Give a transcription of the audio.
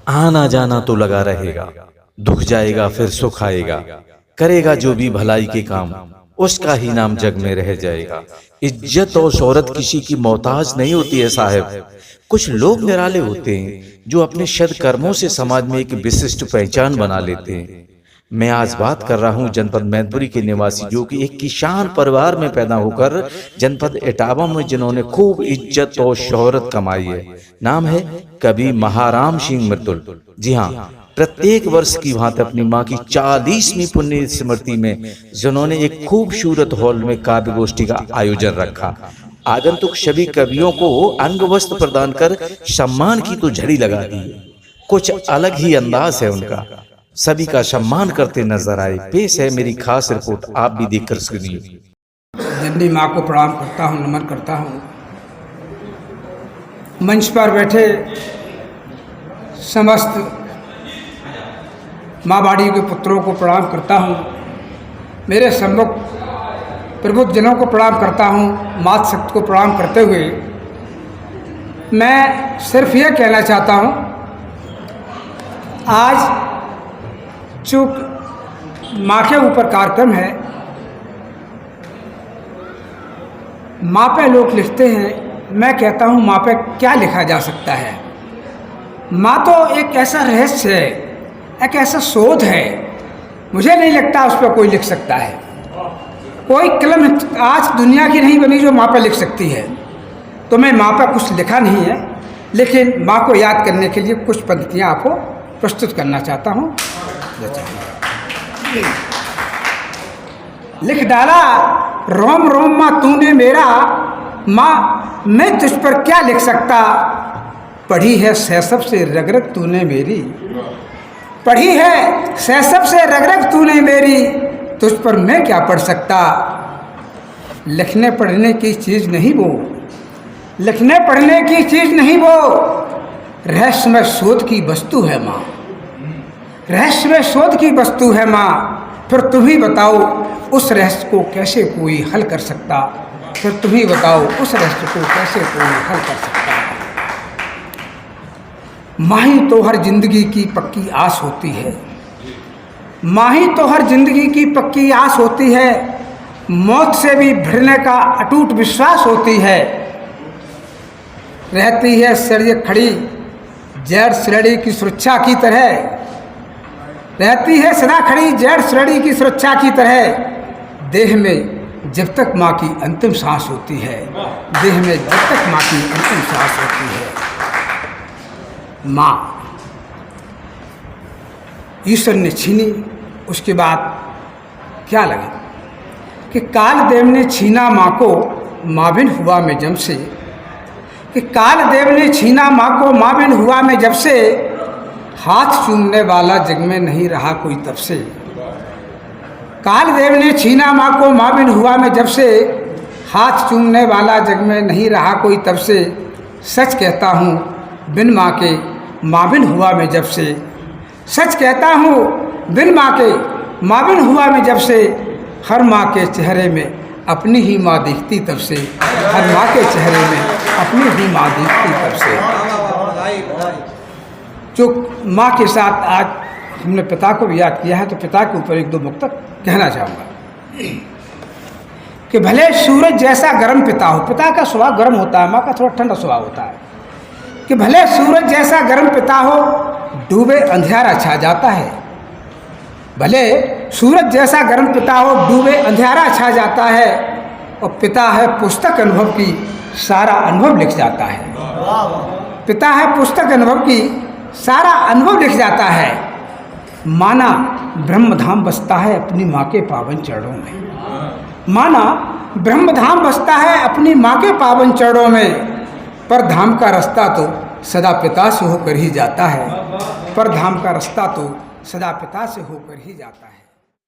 आना जाना तो लगा रहेगा, दुख जाएगा फिर सुख आएगा, करेगा जो भी भलाई के काम उसका ही नाम जग में रह जाएगा। इज्जत और शोहरत किसी की मोहताज नहीं होती है साहब। कुछ लोग निराले होते हैं जो अपने सद्कर्मों से समाज में एक विशिष्ट पहचान बना लेते हैं। मैं आज बात कर रहा हूं जनपद मैनपुरी के निवासी जो कि एक किसान परिवार में पैदा होकर जनपद इटावा में जिन्होंने खूब इज्जत और शोहरत कमाई है। नाम है कवि महाराम सिंह मृतुल। जी हाँ, प्रत्येक वर्ष की भांति अपनी मां की 40वीं पुण्य स्मृति में जिन्होंने एक खूबसूरत हॉल में काव्य गोष्ठी का आयोजन रखा। आगंतुक सभी कवियों को अंग वस्त्र प्रदान कर सम्मान की तो झड़ी लगा दी। कुछ अलग ही अंदाज है उनका, सभी का सम्मान करते नजर आए। पेश है मेरी खास रिपोर्ट, आप भी देखकर सुनिए। जननी माँ को प्रणाम करता हूँ, नमन करता हूँ। मंच पर बैठे समस्त माँ बाड़ी के पुत्रों को प्रणाम करता हूँ। मेरे सम्मुख प्रबुद्ध जनों को प्रणाम करता हूँ। मात शक्ति को प्रणाम करते हुए मैं सिर्फ यह कहना चाहता हूँ, आज चूँकि माँ के ऊपर कार्यक्रम है, माँ पे लोग लिखते हैं, मैं कहता हूँ माँ पे क्या लिखा जा सकता है। माँ तो एक ऐसा रहस्य है, एक ऐसा शोध है, मुझे नहीं लगता उस पर कोई लिख सकता है। कोई कलम आज दुनिया की नहीं बनी जो माँ पर लिख सकती है। तो मैं माँ पर कुछ लिखा नहीं है, लेकिन माँ को याद करने के लिए कुछ पंक्तियाँ आपको प्रस्तुत करना चाहता हूँ। लिख डाला रोम रोम माँ तूने मेरा, माँ मैं तुझ पर क्या लिख सकता। पढ़ी है शैशव से रग रग तूने मेरी, पढ़ी है शैशव से रग रग तूने मेरी, तुझ पर मैं क्या पढ़ सकता। लिखने पढ़ने की चीज़ नहीं वो, लिखने पढ़ने की चीज़ नहीं वो, रहस्यमय शोध की वस्तु है माँ, रहस्यमय शोध की वस्तु है माँ। फिर तुम ही बताओ उस रहस्य को कैसे कोई हल कर सकता, फिर तुम ही बताओ उस रहस्य को कैसे कोई हल कर सकता। माँ ही तो हर जिंदगी की पक्की आस होती है, माँ ही तो हर जिंदगी की पक्की आस होती है, मौत से भी भिड़ने का अटूट विश्वास होती है। रहती है सड़िए खड़ी जैड़ श्रेणी की सुरक्षा की तरह, रहती है सदा खड़ी जैड़ श्रेणी की सुरक्षा की तरह, देह में जब तक माँ की अंतिम सांस होती है, देह में जब तक माँ की अंतिम सांस होती है। माँ ईश्वर ने छीनी, उसके बाद क्या लगे कि कालदेव ने छीना माँ को माँ बिन हुआ में जब से, कि कालदेव ने छीना माँ को माँ बिन हुआ में जब से, हाथ चूमने वाला जग में नहीं रहा कोई तब से। कालदेव ने छीना माँ को माँ बिन हुआ में जब से, हाथ चूमने वाला जग में नहीं रहा कोई तब से। सच कहता हूँ बिन माँ के माँ बिन हुआ में जब से, सच कहता हूँ बिन माँ के माँ बिन हुआ में जब से, हर माँ के चेहरे में अपनी ही माँ दिखती तब से, हर माँ के चेहरे में अपनी ही माँ दिखती तब से। जो माँ के साथ आज हमने पिता को भी याद किया है, तो पिता के ऊपर एक दो मुक्तक कहना चाहूँगा कि भले सूरज जैसा गर्म पिता हो, पिता का स्वभाव गर्म होता है, माँ का थोड़ा ठंडा स्वभाव होता है, कि भले सूरज जैसा गर्म पिता हो, डूबे अंधियारा छा जाता है। भले सूरज जैसा गर्म पिता हो, डूबे अंधियारा छा जाता है, और पिता है पुस्तक अनुभव की, सारा अनुभव लिख जाता है। पिता है पुस्तक अनुभव की, सारा अनुभव लिख जाता है। माना ब्रह्मधाम बसता है अपनी माँ के पावन चरणों में, माना ब्रह्मधाम बसता है अपनी माँ के पावन चरणों में, पर धाम का रास्ता तो सदा पिता से होकर ही जाता है, पर धाम का रास्ता तो सदा पिता से होकर ही जाता है।